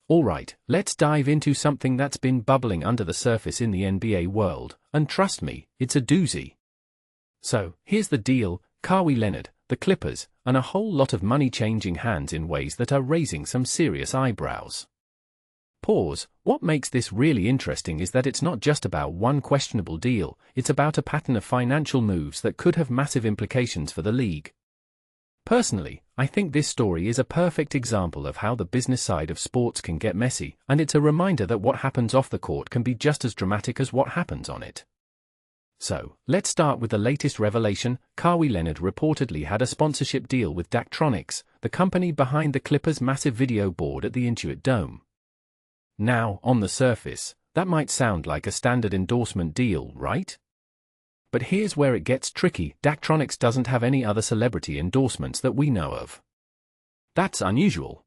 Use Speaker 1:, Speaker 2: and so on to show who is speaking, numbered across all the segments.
Speaker 1: Alright, let's dive into something that's been bubbling under the surface in the NBA world, and trust me, it's a doozy. So, here's the deal: Kawhi Leonard, the Clippers, and a whole lot of money changing hands in ways that are raising some serious eyebrows. Pause. What makes this really interesting is that it's not just about one questionable deal, it's about a pattern of financial moves that could have massive implications for the league. Personally, I think this story is a perfect example of how the business side of sports can get messy, and it's a reminder that what happens off the court can be just as dramatic as what happens on it. So, let's start with the latest revelation. Kawhi Leonard reportedly had a sponsorship deal with Daktronics, the company behind the Clippers' massive video board at the Intuit Dome. Now, on the surface, that might sound like a standard endorsement deal, right? But here's where it gets tricky: Daktronics doesn't have any other celebrity endorsements that we know of. That's unusual.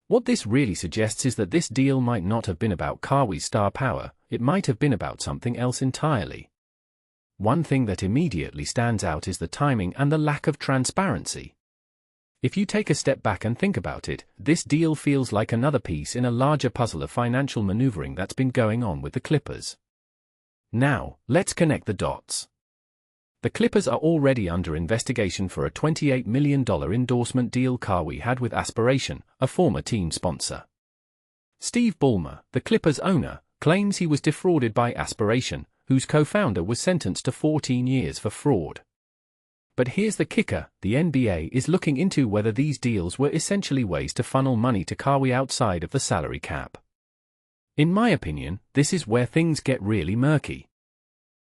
Speaker 1: What this really suggests is that this deal might not have been about Kawhi's star power, it might have been about something else entirely. One thing that immediately stands out is the timing and the lack of transparency. If you take a step back and think about it, this deal feels like another piece in a larger puzzle of financial maneuvering that's been going on with the Clippers. Now, let's connect the dots. The Clippers are already under investigation for a $28 million endorsement deal Kawhi had with Aspiration, a former team sponsor. Steve Ballmer, the Clippers owner, claims he was defrauded by Aspiration, whose co-founder was sentenced to 14 years for fraud. But here's the kicker: the NBA is looking into whether these deals were essentially ways to funnel money to Kawhi outside of the salary cap. In my opinion, this is where things get really murky.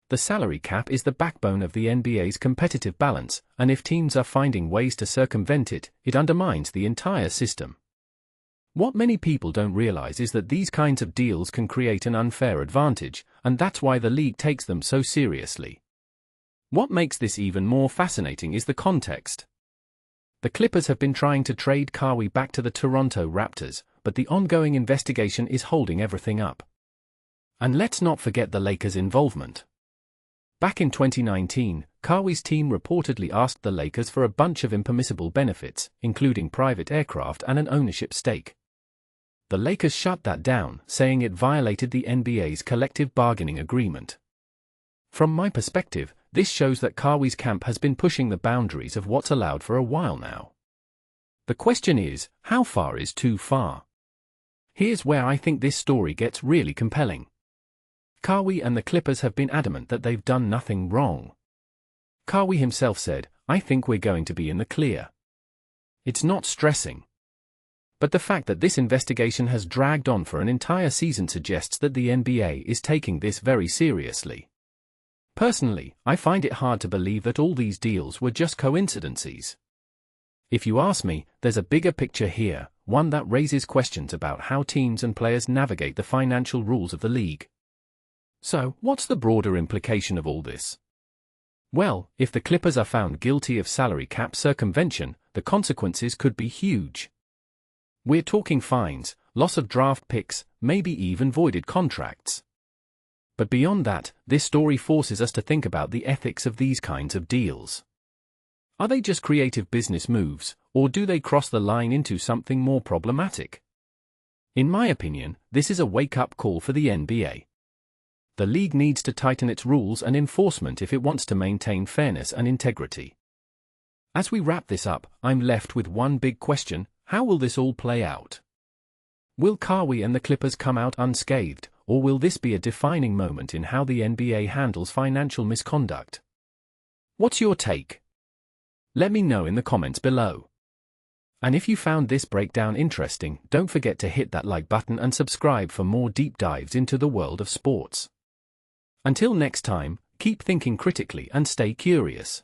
Speaker 1: The salary cap is the backbone of the NBA's competitive balance, and if teams are finding ways to circumvent it, it undermines the entire system. What many people don't realize is that these kinds of deals can create an unfair advantage, and that's why the league takes them so seriously. What makes this even more fascinating is the context. The Clippers have been trying to trade Kawhi back to the Toronto Raptors, but the ongoing investigation is holding everything up. And let's not forget the Lakers' involvement. Back in 2019, Kawhi's team reportedly asked the Lakers for a bunch of impermissible benefits, including private aircraft and an ownership stake. The Lakers shut that down, saying it violated the NBA's collective bargaining agreement. From my perspective, this shows that Kawhi's camp has been pushing the boundaries of what's allowed for a while now. The question is, how far is too far? Here's where I think this story gets really compelling. Kawhi and the Clippers have been adamant that they've done nothing wrong. Kawhi himself said, "I think we're going to be in the clear." It's not stressing. But the fact that this investigation has dragged on for an entire season suggests that the NBA is taking this very seriously. Personally, I find it hard to believe that all these deals were just coincidences. If you ask me, there's a bigger picture here, one that raises questions about how teams and players navigate the financial rules of the league. So, what's the broader implication of all this? Well, if the Clippers are found guilty of salary cap circumvention, the consequences could be huge. We're talking fines, loss of draft picks, maybe even voided contracts. But beyond that, this story forces us to think about the ethics of these kinds of deals. Are they just creative business moves, or do they cross the line into something more problematic? In my opinion, this is a wake-up call for the NBA. The league needs to tighten its rules and enforcement if it wants to maintain fairness and integrity. As we wrap this up, I'm left with one big question: how will this all play out? Will Kawhi and the Clippers come out unscathed, or will this be a defining moment in how the NBA handles financial misconduct? What's your take? Let me know in the comments below. And if you found this breakdown interesting, don't forget to hit that like button and subscribe for more deep dives into the world of sports. Until next time, keep thinking critically and stay curious.